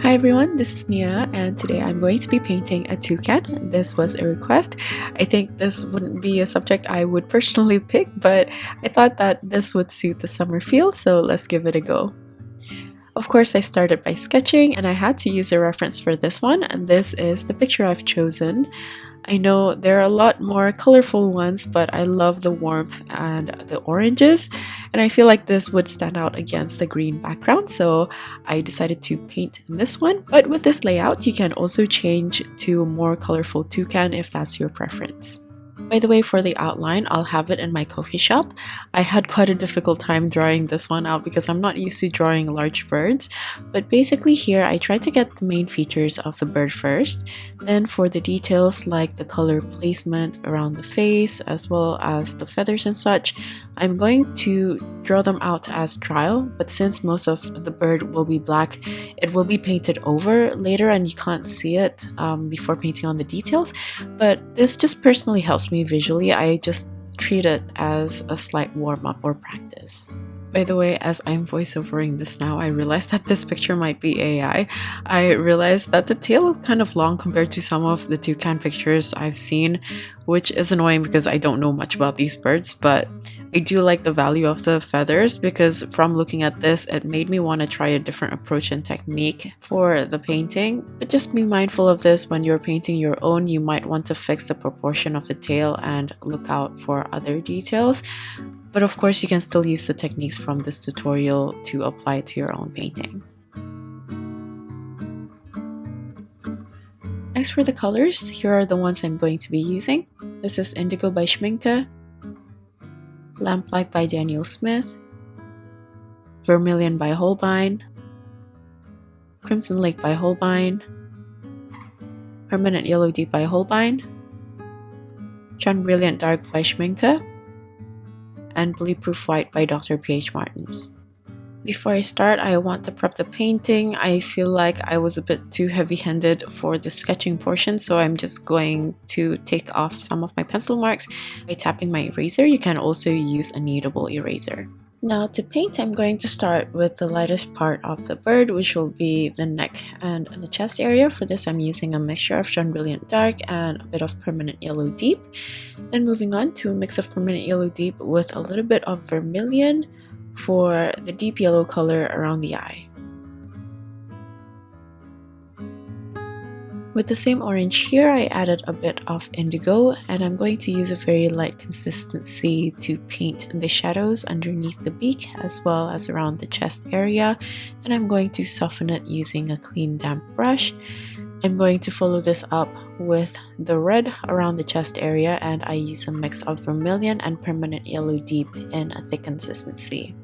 Hi everyone, this is Nia and today I'm going to be painting a toucan. This was a request. I think this wouldn't be a subject I would personally pick, but I thought that this would suit the summer feel, so let's give it a go. Of course, I started by sketching and I had to use a reference for this one, and this is the picture I've chosen. I know there are a lot more colorful ones, but I love the warmth and the oranges, and I feel like this would stand out against the green background, so I decided to paint this one. But with this layout, you can also change to a more colorful toucan if that's your preference. By the way, for the outline, I'll have it in my coffee shop. I had quite a difficult time drawing this one out because I'm not used to drawing large birds, but basically here I tried to get the main features of the bird first. Then for the details like the color placement around the face as well as the feathers and such, I'm going to draw them out as trial, but since most of the bird will be black, it will be painted over later and you can't see it before painting on the details, but this just personally helps me visually. I just treat it as a slight warm-up or practice. By the way, as I'm voiceovering this now, I realized that this picture might be AI. I realized that the tail is kind of long compared to some of the toucan pictures I've seen, which is annoying because I don't know much about these birds, but I do like the value of the feathers because from looking at this, it made me want to try a different approach and technique for the painting. But just be mindful of this when you're painting your own. You might want to fix the proportion of the tail and look out for other details. But of course, you can still use the techniques from this tutorial to apply it to your own painting. Next, for the colors, here are the ones I'm going to be using. This is Indigo by Schmincke, Lamplight by Daniel Smith, Vermilion by Holbein, Crimson Lake by Holbein, Permanent Yellow Deep by Holbein, Jaune Brilliant Dark by Schmincke, and Bulletproof White by Dr. P.H. Martins. Before I start, I want to prep the painting. I feel like I was a bit too heavy-handed for the sketching portion, so I'm just going to take off some of my pencil marks by tapping my eraser. You can also use a kneadable eraser. Now to paint, I'm going to start with the lightest part of the bird, which will be the neck and the chest area. For this, I'm using a mixture of Jaune Brilliant Dark and a bit of Permanent Yellow Deep. Then moving on to a mix of Permanent Yellow Deep with a little bit of Vermilion for the deep yellow color around the eye. With the same orange here, I added a bit of indigo, and I'm going to use a very light consistency to paint the shadows underneath the beak as well as around the chest area, and I'm going to soften it using a clean damp brush. I'm going to follow this up with the red around the chest area, and I use a mix of Vermilion and Permanent Yellow Deep in a thick consistency.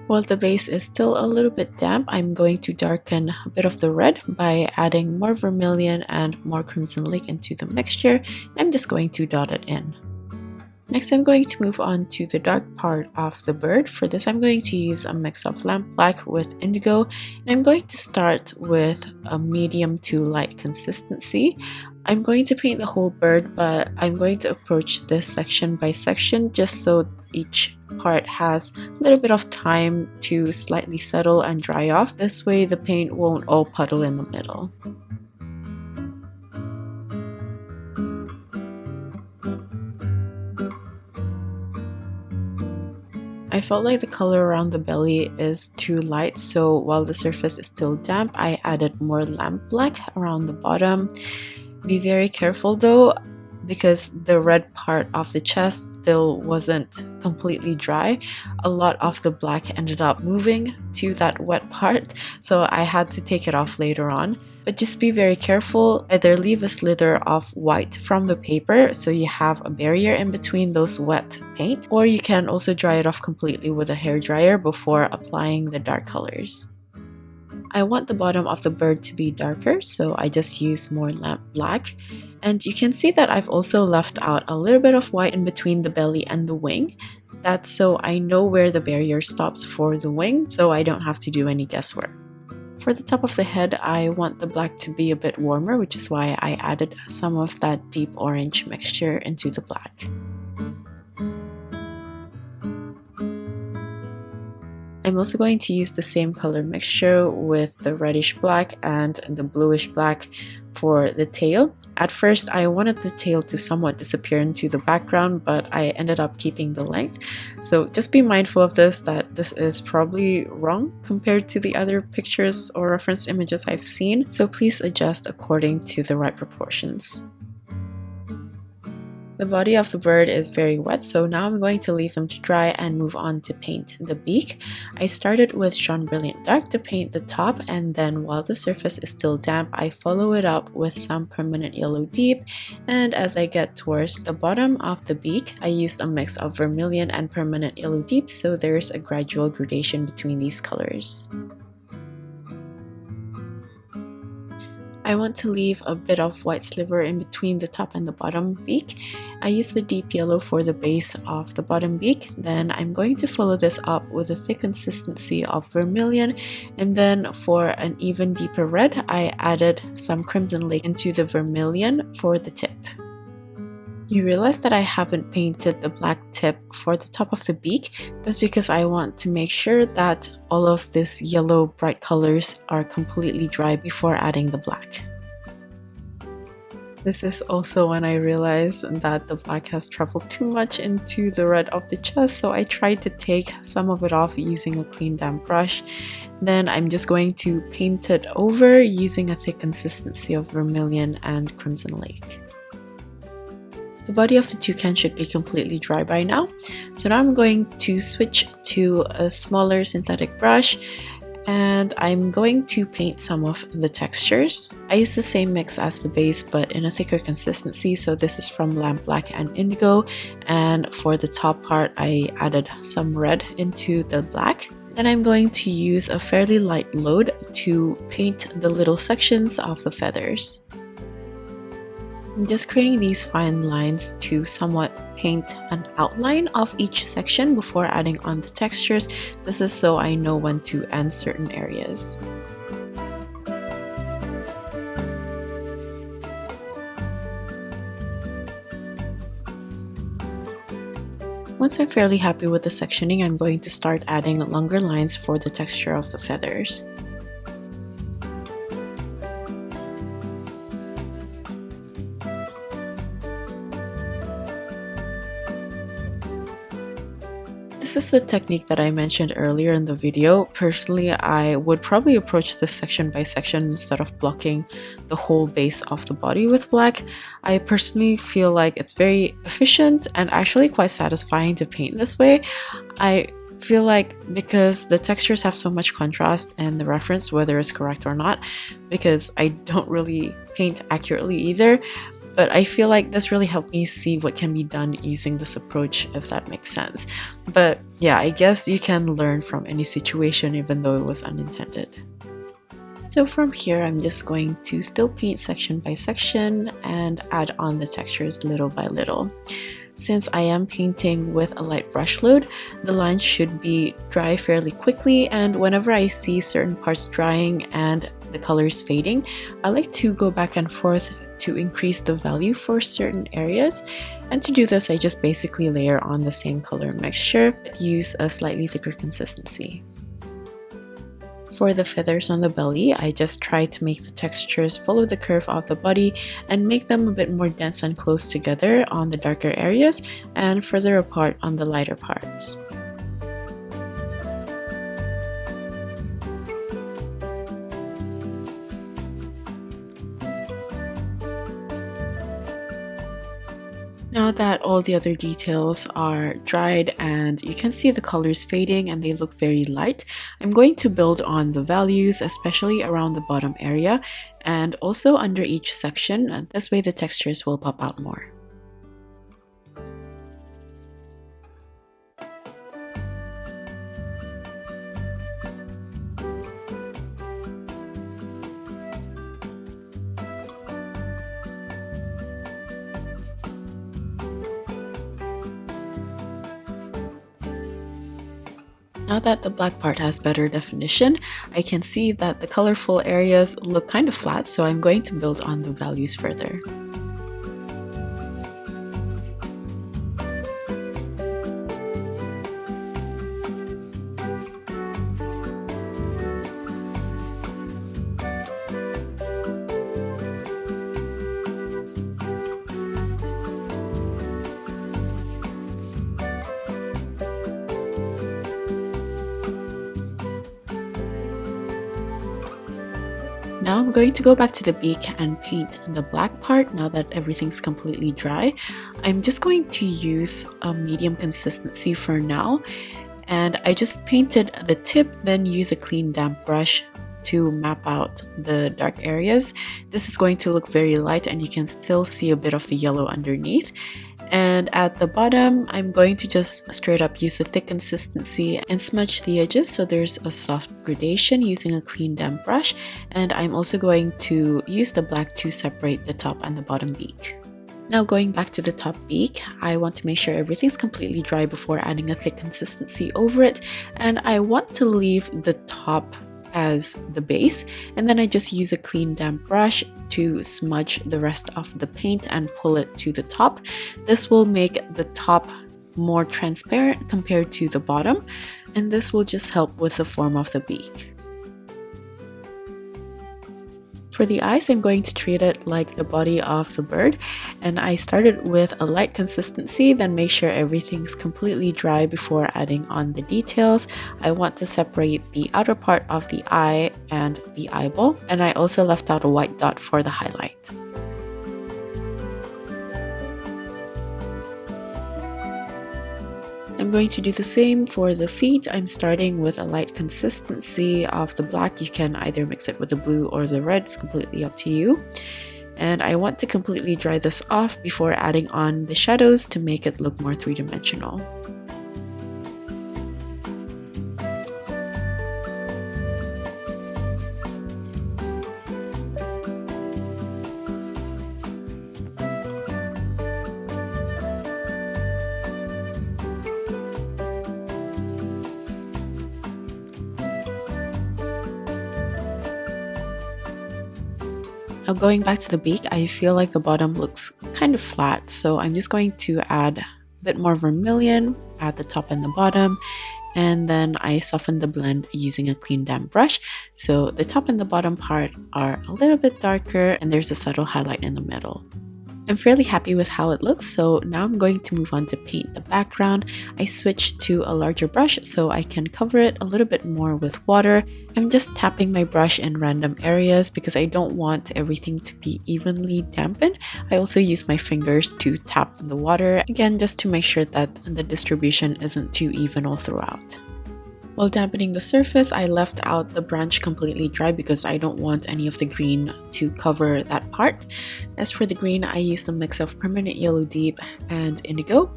While the base is still a little bit damp, I'm going to darken a bit of the red by adding more Vermilion and more Crimson Lake into the mixture, and I'm just going to dot it in. Next, I'm going to move on to the dark part of the bird. For this, I'm going to use a mix of lamp black with indigo, and I'm going to start with a medium to light consistency. I'm going to paint the whole bird, but I'm going to approach this section by section just so each part has a little bit of time to slightly settle and dry off. This way the paint won't all puddle in the middle. I felt like the color around the belly is too light, so while the surface is still damp, I added more lamp black around the bottom. Be very careful though, because the red part of the chest still wasn't completely dry. A lot of the black ended up moving to that wet part, so I had to take it off later on. But just be very careful, either leave a slither of white from the paper so you have a barrier in between those wet paint, or you can also dry it off completely with a hairdryer before applying the dark colors. I want the bottom of the bird to be darker, so I just use more lamp black. And you can see that I've also left out a little bit of white in between the belly and the wing. That's so I know where the barrier stops for the wing, so I don't have to do any guesswork. For the top of the head, I want the black to be a bit warmer, which is why I added some of that deep orange mixture into the black. I'm also going to use the same color mixture with the reddish black and the bluish black for the tail. At first, I wanted the tail to somewhat disappear into the background, but I ended up keeping the length. So just be mindful of this, that this is probably wrong compared to the other pictures or reference images I've seen. So please adjust according to the right proportions. The body of the bird is very wet, so now I'm going to leave them to dry and move on to paint the beak. I started with Jaune Brilliant Dark to paint the top, and then while the surface is still damp, I follow it up with some Permanent Yellow Deep, and as I get towards the bottom of the beak, I used a mix of Vermilion and Permanent Yellow Deep, so there's a gradual gradation between these colors. I want to leave a bit of white sliver in between the top and the bottom beak. I use the deep yellow for the base of the bottom beak. Then I'm going to follow this up with a thick consistency of vermilion, and then for an even deeper red, I added some Crimson Lake into the vermilion for the tip. You realize that I haven't painted the black tip for the top of the beak. That's because I want to make sure that all of these yellow bright colors are completely dry before adding the black. This is also when I realized that the black has traveled too much into the red of the chest, so I tried to take some of it off using a clean damp brush. Then I'm just going to paint it over using a thick consistency of vermilion and Crimson Lake. The body of the toucan should be completely dry by now. So now I'm going to switch to a smaller synthetic brush, and I'm going to paint some of the textures. I use the same mix as the base but in a thicker consistency, so this is from Lamp Black and Indigo, and for the top part I added some red into the black. Then I'm going to use a fairly light load to paint the little sections of the feathers. I'm just creating these fine lines to somewhat paint an outline of each section before adding on the textures. This is so I know when to end certain areas. Once I'm fairly happy with the sectioning, I'm going to start adding longer lines for the texture of the feathers. This is the technique that I mentioned earlier in the video. Personally, I would probably approach this section by section instead of blocking the whole base of the body with black. I personally feel like it's very efficient and actually quite satisfying to paint this way. I feel like because the textures have so much contrast and the reference, whether it's correct or not, because I don't really paint accurately either, but I feel like this really helped me see what can be done using this approach, if that makes sense. But yeah, I guess you can learn from any situation even though it was unintended. So from here, I'm just going to still paint section by section and add on the textures little by little. Since I am painting with a light brush load, the lines should be dry fairly quickly, and whenever I see certain parts drying and the colors fading, I like to go back and forth to increase the value for certain areas. And to do this, I just basically layer on the same color mixture, but use a slightly thicker consistency. For the feathers on the belly, I just try to make the textures follow the curve of the body and make them a bit more dense and close together on the darker areas and further apart on the lighter parts. Now that all the other details are dried and you can see the colors fading and they look very light, I'm going to build on the values, especially around the bottom area and also under each section, and this way the textures will pop out more. Now that the black part has better definition, I can see that the colorful areas look kind of flat, so I'm going to build on the values further. Now I'm going to go back to the beak and paint the black part now that everything's completely dry. I'm just going to use a medium consistency for now, and I just painted the tip, then use a clean damp brush to map out the dark areas. This is going to look very light and you can still see a bit of the yellow underneath. And at the bottom, I'm going to just straight up use a thick consistency and smudge the edges so there's a soft gradation using a clean damp brush. And I'm also going to use the black to separate the top and the bottom beak. Now going back to the top beak, I want to make sure everything's completely dry before adding a thick consistency over it. And I want to leave the top as the base, and then I just use a clean damp brush to smudge the rest of the paint and pull it to the top. This will make the top more transparent compared to the bottom, and this will just help with the form of the beak. For the eyes, I'm going to treat it like the body of the bird, and I started with a light consistency, then make sure everything's completely dry before adding on the details. I want to separate the outer part of the eye and the eyeball, and I also left out a white dot for the highlight. I'm going to do the same for the feet. I'm starting with a light consistency of the black. You can either mix it with the blue or the red, it's completely up to you. And I want to completely dry this off before adding on the shadows to make it look more three-dimensional. Now going back to the beak, I feel like the bottom looks kind of flat, so I'm just going to add a bit more vermilion at the top and the bottom, and then I soften the blend using a clean damp brush. So the top and the bottom part are a little bit darker and there's a subtle highlight in the middle. I'm fairly happy with how it looks, so now I'm going to move on to paint the background. I switched to a larger brush so I can cover it a little bit more with water. I'm just tapping my brush in random areas because I don't want everything to be evenly dampened. I also use my fingers to tap in the water, again just to make sure that the distribution isn't too even all throughout. While dampening the surface, I left out the branch completely dry because I don't want any of the green to cover that part. As for the green, I used a mix of permanent yellow deep and indigo.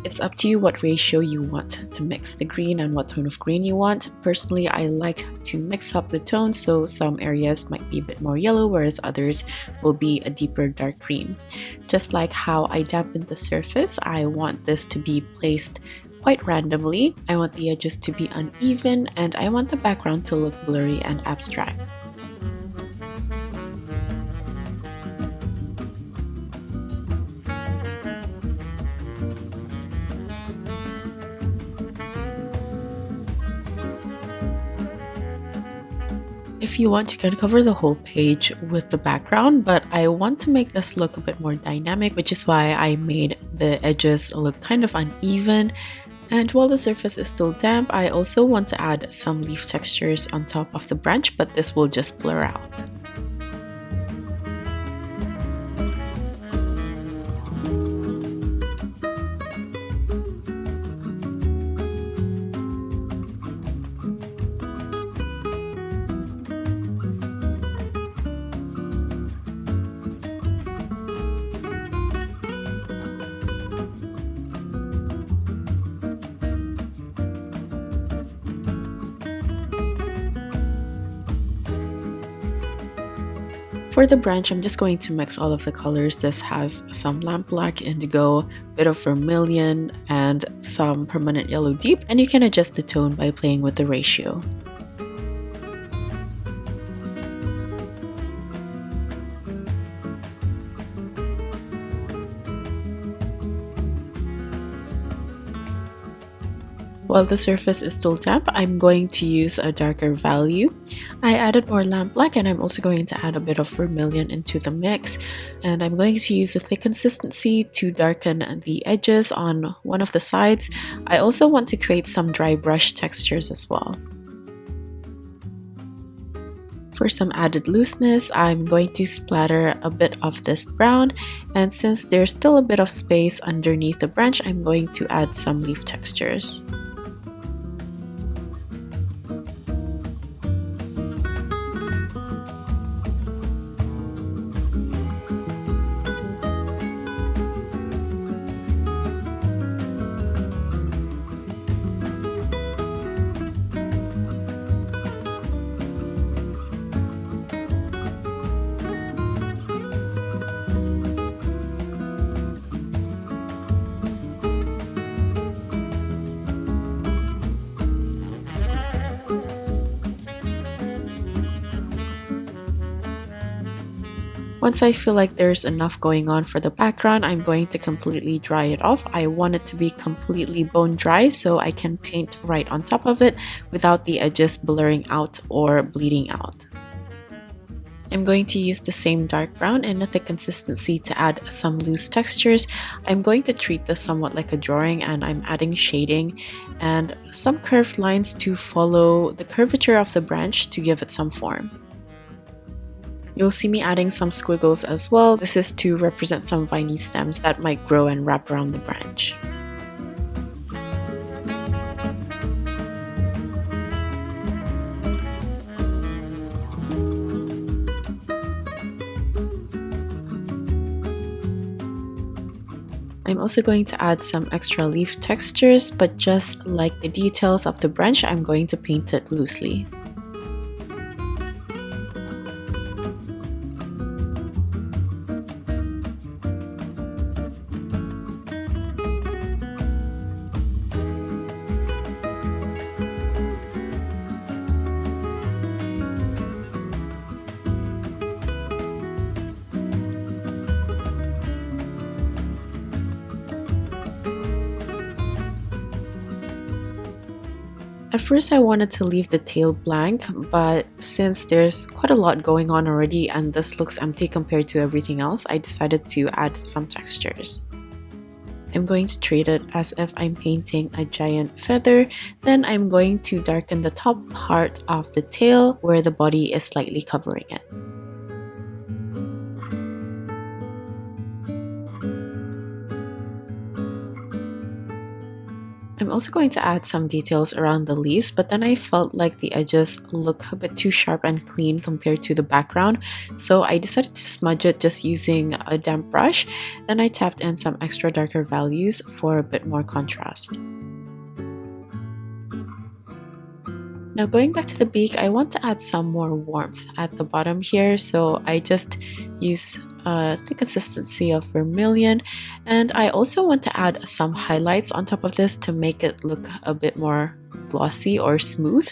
It's up to you what ratio you want to mix the green and what tone of green you want. Personally, I like to mix up the tones, so some areas might be a bit more yellow, whereas others will be a deeper dark green. Just like how I dampened the surface, I want this to be placed quite randomly. I want the edges to be uneven, and I want the background to look blurry and abstract. If you want, you can cover the whole page with the background, but I want to make this look a bit more dynamic, which is why I made the edges look kind of uneven. And while the surface is still damp, I also want to add some leaf textures on top of the branch, but this will just blur out. For the branch, I'm just going to mix all of the colors. This has some lamp black, indigo, bit of vermilion, and some permanent yellow deep, and you can adjust the tone by playing with the ratio. While the surface is still damp, I'm going to use a darker value. I added more lamp black, and I'm also going to add a bit of vermilion into the mix. And I'm going to use a thick consistency to darken the edges on one of the sides. I also want to create some dry brush textures as well. For some added looseness, I'm going to splatter a bit of this brown, and since there's still a bit of space underneath the branch, I'm going to add some leaf textures. Once I feel like there's enough going on for the background, I'm going to completely dry it off. I want it to be completely bone dry so I can paint right on top of it without the edges blurring out or bleeding out. I'm going to use the same dark brown and a thick consistency to add some loose textures. I'm going to treat this somewhat like a drawing, and I'm adding shading and some curved lines to follow the curvature of the branch to give it some form. You'll see me adding some squiggles as well. This is to represent some viney stems that might grow and wrap around the branch. I'm also going to add some extra leaf textures, but just like the details of the branch, I'm going to paint it loosely. At first I wanted to leave the tail blank, but since there's quite a lot going on already and this looks empty compared to everything else, I decided to add some textures. I'm going to treat it as if I'm painting a giant feather, then I'm going to darken the top part of the tail where the body is slightly covering it. I'm also going to add some details around the leaves, but then I felt like the edges look a bit too sharp and clean compared to the background, so I decided to smudge it just using a damp brush. Then I tapped in some extra darker values for a bit more contrast. Now going back to the beak, I want to add some more warmth at the bottom here, so I just use the consistency of vermilion, and I also want to add some highlights on top of this to make it look a bit more glossy or smooth.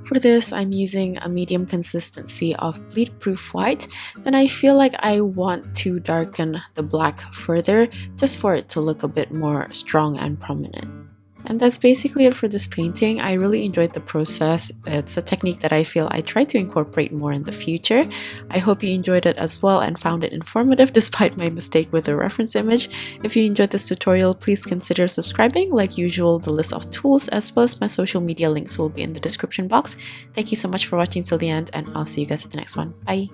For this, I'm using a medium consistency of bleed proof white. Then I feel like I want to darken the black further just for it to look a bit more strong and prominent. And that's basically it for this painting. I really enjoyed the process. It's a technique that I feel I try to incorporate more in the future. I hope you enjoyed it as well and found it informative despite my mistake with the reference image. If you enjoyed this tutorial, please consider subscribing. Like usual, the list of tools as well as my social media links will be in the description box. Thank you so much for watching till the end, and I'll see you guys at the next one. Bye!